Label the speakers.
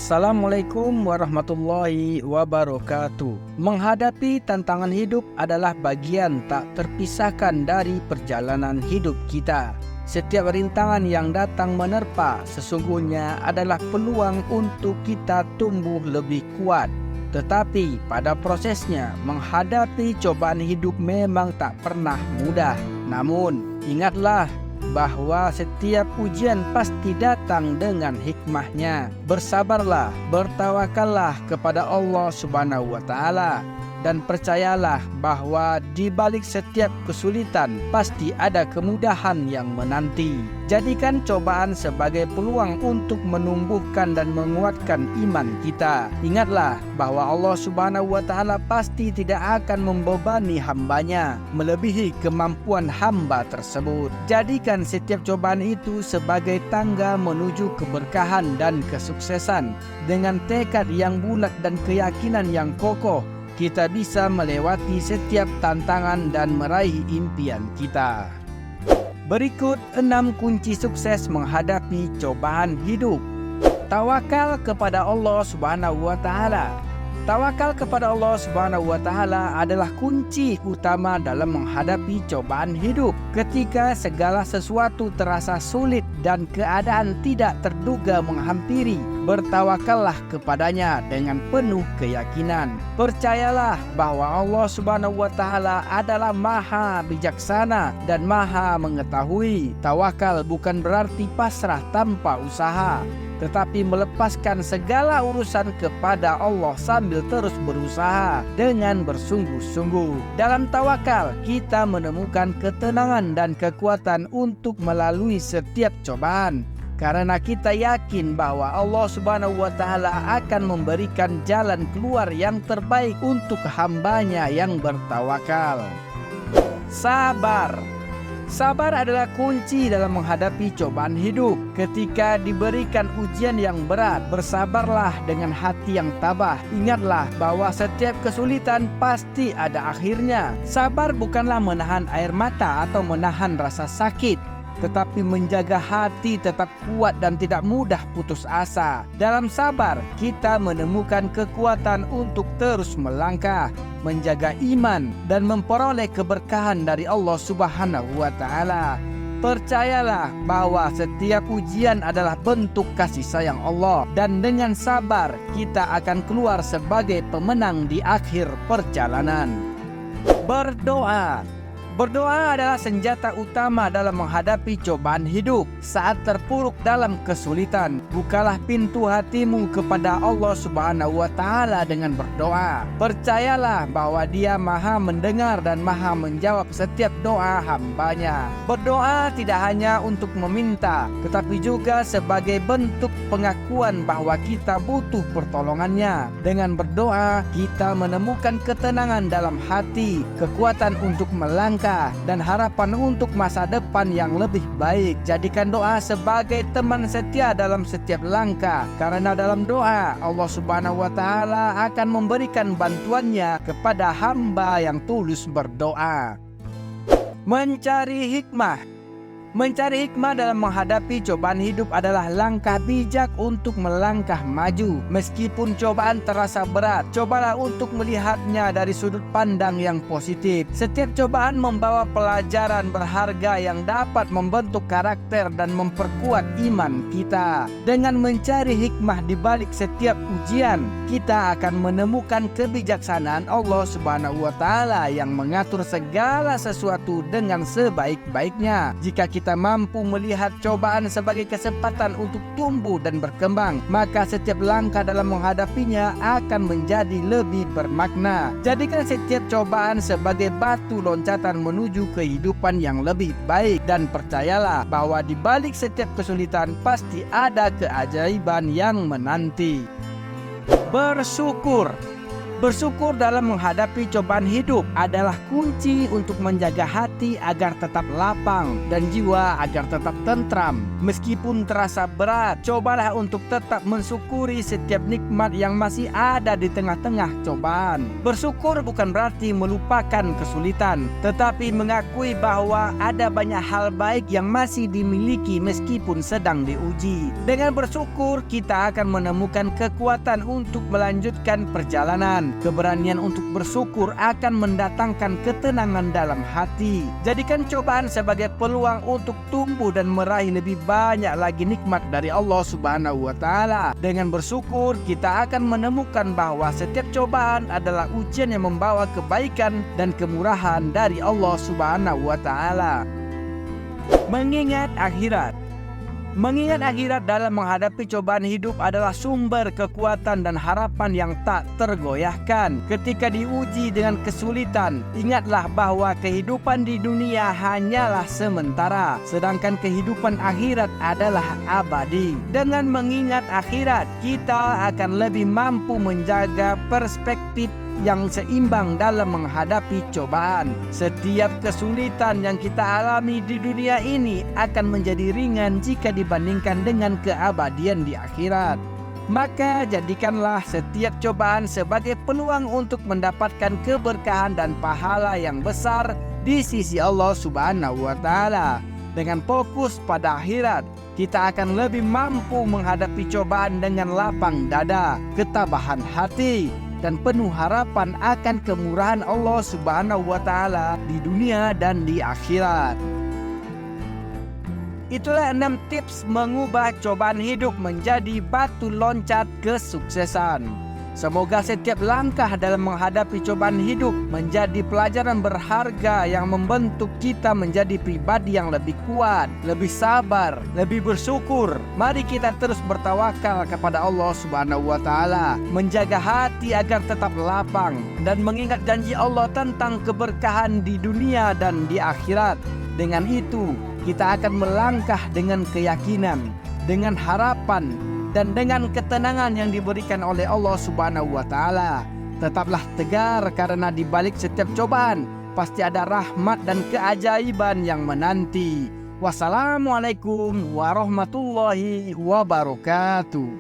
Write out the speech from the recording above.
Speaker 1: Assalamualaikum warahmatullahi wabarakatuh. Menghadapi tantangan hidup adalah bagian tak terpisahkan dari perjalanan hidup kita. Setiap rintangan yang datang menerpa sesungguhnya adalah peluang untuk kita tumbuh lebih kuat. Tetapi pada prosesnya menghadapi cobaan hidup memang tak pernah mudah. Namun ingatlah bahwa setiap ujian pasti datang dengan hikmahnya. Bersabarlah, bertawakallah kepada Allah Subhanahu wa Ta'ala, dan percayalah bahwa di balik setiap kesulitan pasti ada kemudahan yang menanti. Jadikan cobaan sebagai peluang untuk menumbuhkan dan menguatkan iman kita. Ingatlah bahwa Allah Subhanahu wa Ta'ala pasti tidak akan membebani hambanya melebihi kemampuan hamba tersebut. Jadikan setiap cobaan itu sebagai tangga menuju keberkahan dan kesuksesan. Dengan tekad yang bulat dan keyakinan yang kokoh, kita bisa melewati setiap tantangan dan meraih impian kita. Berikut 6 kunci sukses menghadapi cobaan hidup. Tawakal kepada Allah Subhanahu wa Ta'ala. Tawakal kepada Allah Subhanahu wa Ta'ala adalah kunci utama dalam menghadapi cobaan hidup. Ketika segala sesuatu terasa sulit dan keadaan tidak terduga menghampiri, bertawakallah kepadanya dengan penuh keyakinan. Percayalah bahwa Allah Subhanahu wa Ta'ala adalah Maha Bijaksana dan Maha Mengetahui. Tawakal bukan berarti pasrah tanpa usaha, tetapi melepaskan segala urusan kepada Allah sambil terus berusaha dengan bersungguh-sungguh. Dalam tawakal, kita menemukan ketenangan dan kekuatan untuk melalui setiap cobaan, karena kita yakin bahwa Allah Subhanahu wa Ta'ala akan memberikan jalan keluar yang terbaik untuk hambanya yang bertawakal. Sabar. Sabar adalah kunci dalam menghadapi cobaan hidup. Ketika diberikan ujian yang berat, bersabarlah dengan hati yang tabah. Ingatlah bahwa setiap kesulitan pasti ada akhirnya. Sabar bukanlah menahan air mata atau menahan rasa sakit, tetapi menjaga hati tetap kuat dan tidak mudah putus asa. Dalam sabar, kita menemukan kekuatan untuk terus melangkah, menjaga iman, dan memperoleh keberkahan dari Allah Subhanahu wa Ta'ala. Percayalah bahwa setiap ujian adalah bentuk kasih sayang Allah, dan dengan sabar kita akan keluar sebagai pemenang di akhir perjalanan. Berdoa. Berdoa adalah senjata utama dalam menghadapi cobaan hidup. Saat terpuruk dalam kesulitan, bukalah pintu hatimu kepada Allah Subhanahu wa Ta'ala dengan berdoa. Percayalah bahwa Dia Maha mendengar dan Maha menjawab setiap doa hambanya. Berdoa tidak hanya untuk meminta, tetapi juga sebagai bentuk pengakuan bahwa kita butuh pertolongannya. Dengan berdoa, kita menemukan ketenangan dalam hati, kekuatan untuk melangkah, dan harapan untuk masa depan yang lebih baik. Jadikan doa sebagai teman setia dalam setiap langkah, karena dalam doa Allah Subhanahu wa Ta'ala akan memberikan bantuannya kepada hamba yang tulus berdoa. Mencari hikmah. Mencari hikmah dalam menghadapi cobaan hidup adalah langkah bijak untuk melangkah maju. Meskipun cobaan terasa berat, cobalah untuk melihatnya dari sudut pandang yang positif. Setiap cobaan membawa pelajaran berharga yang dapat membentuk karakter dan memperkuat iman kita. Dengan mencari hikmah di balik setiap ujian, kita akan menemukan kebijaksanaan Allah Subhanahu wa Ta'ala yang mengatur segala sesuatu dengan sebaik-baiknya. Jika kita mampu melihat cobaan sebagai kesempatan untuk tumbuh dan berkembang, maka setiap langkah dalam menghadapinya akan menjadi lebih bermakna. Jadikan setiap cobaan sebagai batu loncatan menuju kehidupan yang lebih baik, dan percayalah bahwa di balik setiap kesulitan pasti ada keajaiban yang menanti. Bersyukur. Bersyukur dalam menghadapi cobaan hidup adalah kunci untuk menjaga hati agar tetap lapang dan jiwa agar tetap tentram. Meskipun terasa berat, cobalah untuk tetap mensyukuri setiap nikmat yang masih ada di tengah-tengah cobaan. Bersyukur bukan berarti melupakan kesulitan, tetapi mengakui bahwa ada banyak hal baik yang masih dimiliki meskipun sedang diuji. Dengan bersyukur, kita akan menemukan kekuatan untuk melanjutkan perjalanan. Keberanian untuk bersyukur akan mendatangkan ketenangan dalam hati. Jadikan cobaan sebagai peluang untuk tumbuh dan meraih lebih banyak lagi nikmat dari Allah Subhanahu wa Ta'ala. Dengan bersyukur, kita akan menemukan bahwa setiap cobaan adalah ujian yang membawa kebaikan dan kemurahan dari Allah Subhanahu wa Ta'ala. Mengingat akhirat. Mengingat akhirat dalam menghadapi cobaan hidup adalah sumber kekuatan dan harapan yang tak tergoyahkan. Ketika diuji dengan kesulitan, ingatlah bahwa kehidupan di dunia hanyalah sementara, sedangkan kehidupan akhirat adalah abadi. Dengan mengingat akhirat, kita akan lebih mampu menjaga perspektif yang seimbang dalam menghadapi cobaan. Setiap kesulitan yang kita alami di dunia ini akan menjadi ringan jika dibandingkan dengan keabadian di akhirat. Maka jadikanlah setiap cobaan sebagai peluang untuk mendapatkan keberkahan dan pahala yang besar di sisi Allah Subhanahu wa Ta'ala. Dengan fokus pada akhirat, kita akan lebih mampu menghadapi cobaan dengan lapang dada, ketabahan hati, dan penuh harapan akan kemurahan Allah Subhanahu wa Ta'ala di dunia dan di akhirat. Itulah 6 tips mengubah cobaan hidup menjadi batu loncat kesuksesan. Semoga setiap langkah dalam menghadapi cobaan hidup menjadi pelajaran berharga yang membentuk kita menjadi pribadi yang lebih kuat, lebih sabar, lebih bersyukur. Mari kita terus bertawakal kepada Allah Subhanahu wa Ta'ala, menjaga hati agar tetap lapang, dan mengingat janji Allah tentang keberkahan di dunia dan di akhirat. Dengan itu, kita akan melangkah dengan keyakinan, dengan harapan, dan dengan ketenangan yang diberikan oleh Allah Subhanahu wa Ta'ala. Tetaplah tegar karena di balik setiap cobaan pasti ada rahmat dan keajaiban yang menanti. Wassalamualaikum warahmatullahi wabarakatuh.